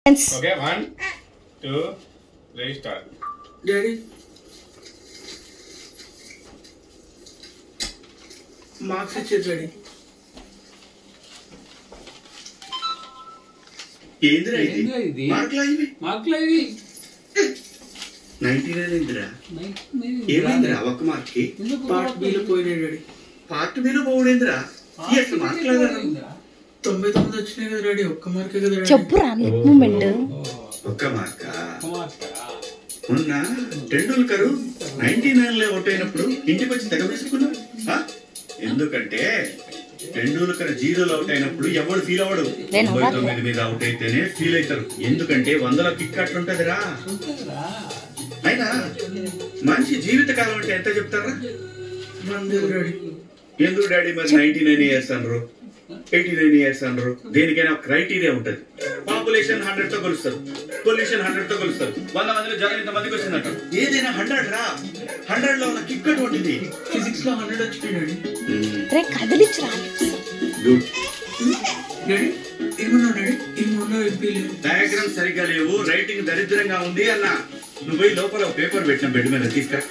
Okay, 1, 2, 3, start. Daddy, marks ఇచ్చేది daddy. ఏందిరా ఇది? మార్కులా ఇవి? 99 ఏందిరా? ఏమైందిరా ఒక్క మార్క్కి? పార్ట్ బిలో పోయినాయి డాడీ. పార్ట్ బిలో పోవడేందిరా? అసలు మార్కులా 99 వచ్చినాయి కదా డాడీ, ఒక్క మార్కే కదా డాడీ. చెప్పురా మూమెంట్. ఒక్క మార్కా? మొన్న టెండూల్కర్ 99లో అవుట్ అయినప్పుడు ఇంటికి వచ్చి తెగ వేసుకున్నావు. ఎందుకంటే టెండూల్కర్ 0లో అవుట్ అయినప్పుడు ఎవడు ఫీల్ అవ్వడు, 99 మీద అవుట్ అయితేనే ఫీల్ అవుతారు. ఎందుకంటే 100లో కిక్ అట్లుంటదిరా. అయినా మంచి జీవిత కాలం అంటే ఎంత చెప్తారా? ఎందుకు డాడీ మరి 99 ఇయర్స్ అనరు, 89 ఇయర్స్ అనరు? దేనికైనా ఒక క్రైటీరియా ఉంటది. పాపులేషన్ 100 తో కొలుస్తారు, పొల్యూషన్ 100 తో కొలుస్తారు. 100 మందిలో జ్వరం ఇంత మందికి వచ్చిందంట. ఏదైనా 100 రా, 100 లో ఉన్న కిక్ అటువంటిది. ఫిజిక్స్ లో 100 వచ్చినాయి రే కదిలిచ్చురా. Good daddy. ఏమన్నా డాడీ? ఏమన్నా ఎంపీలేదు. డయాగ్రామ్ సరిగ్గా లేవు, రైటింగ్ దరిద్రంగా ఉంది అన్న. నువ్వు పోయి లోపల పేపర్ పెట్టిన బెడ్ మీద తీసుకురా.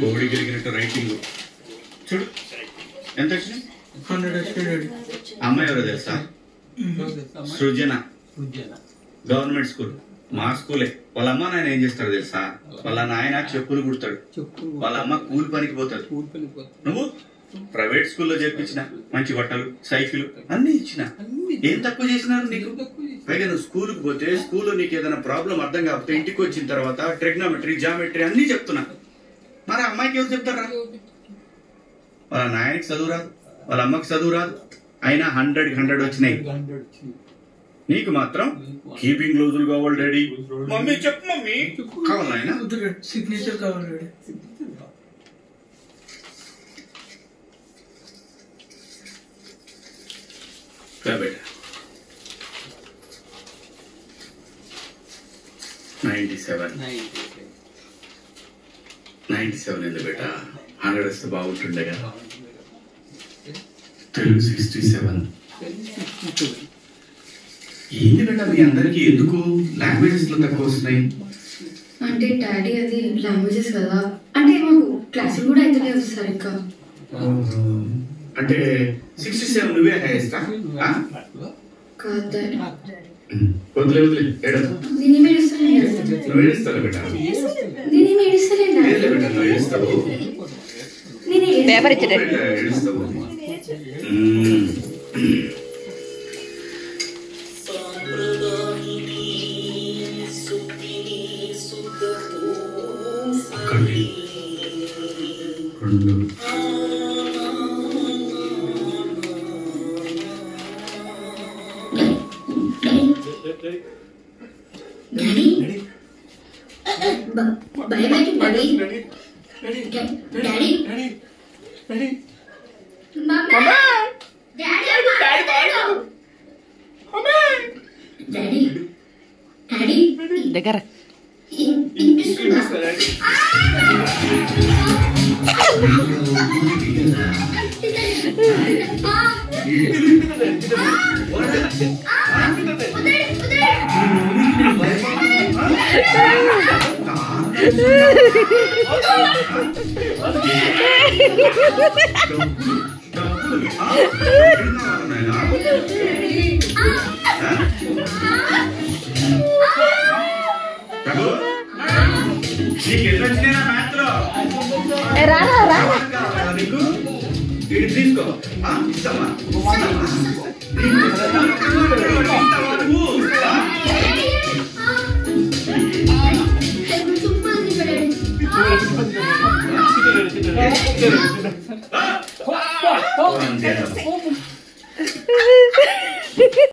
కోడి గెలిగినట్టు రైటింగ్ చూడు. ఎంత వచ్చినాయి? 100 వచ్చినాయి డాడీ. అమ్మాయి ఎవరో తెలుసా? సృజన. గవర్నమెంట్ స్కూల్, మా స్కూలే. వాళ్ళ అమ్మ నాయన ఏం చేస్తాడు తెలుసా? వాళ్ళ నాయన చెప్పులు కుడతాడు, వాళ్ళ అమ్మ కూలి పనికి పోతాడు. నువ్వు ప్రైవేట్ స్కూల్లో చేర్పించిన మంచి బట్టలు, సైకిల్ అన్ని ఇచ్చిన. ఏం తక్కువ చేసినారు నీకు? పైగా నువ్వు స్కూల్కి పోతే స్కూల్లో నీకు ఏదైనా ప్రాబ్లం అర్థం కాకపోతే ఇంటికి వచ్చిన తర్వాత ట్రిగ్నోమెట్రీ, జామెట్రీ అన్ని చెప్తున్నా. మరి అమ్మాయికి ఎవరు చెప్తారా? వాళ్ళ నాయనకి చదువు రాదు, వాళ్ళ అమ్మకి చదువు రాదు. అయినా 100కి 100 వచ్చినాయి. నీకు మాత్రం కీపింగ్ రోజులు కావాలి డాడీ. మమ్మీ చెప్పు మమ్మీ. కావాలా ఆయన? సిగ్నేచర్ కావాలి డాడీ. బేటా 97 ఎందుకు బేటా? 100 వస్తే బాగుంటుండే కదా. తెలుగు 67. ఏంటి బేటా మీ అందరికి ఎందుకు లాంగ్వేజెస్ లో తక్కువ వస్తున్నాయి? అంటే డాడీ అది లాంగ్వేజెస్ కదా, అంటే మాకు క్లాసులు కూడా అయితే లేదు సార్ ఇంకా. అంటే 67 నువ్వే హైయెస్టా? కాదు డాడీ. వదిలే వదిలే ఏడదు. నేనేం ఏడుస్తలేను. నువ్వు ఏడుస్తావు బేటా? నేనేం ఏడుస్తలేను. నువ్వు ఏడుస్తావు. పేపర్ ఇచ్చాడు. ఏడుస్తావు. ఒకటి, రెండు, డాడీ భయమైతే డాడీ. డాడీ డాడీ డాడీ దగ్గర రానా రానా నీకు తీసుకో. ఇస్తామా?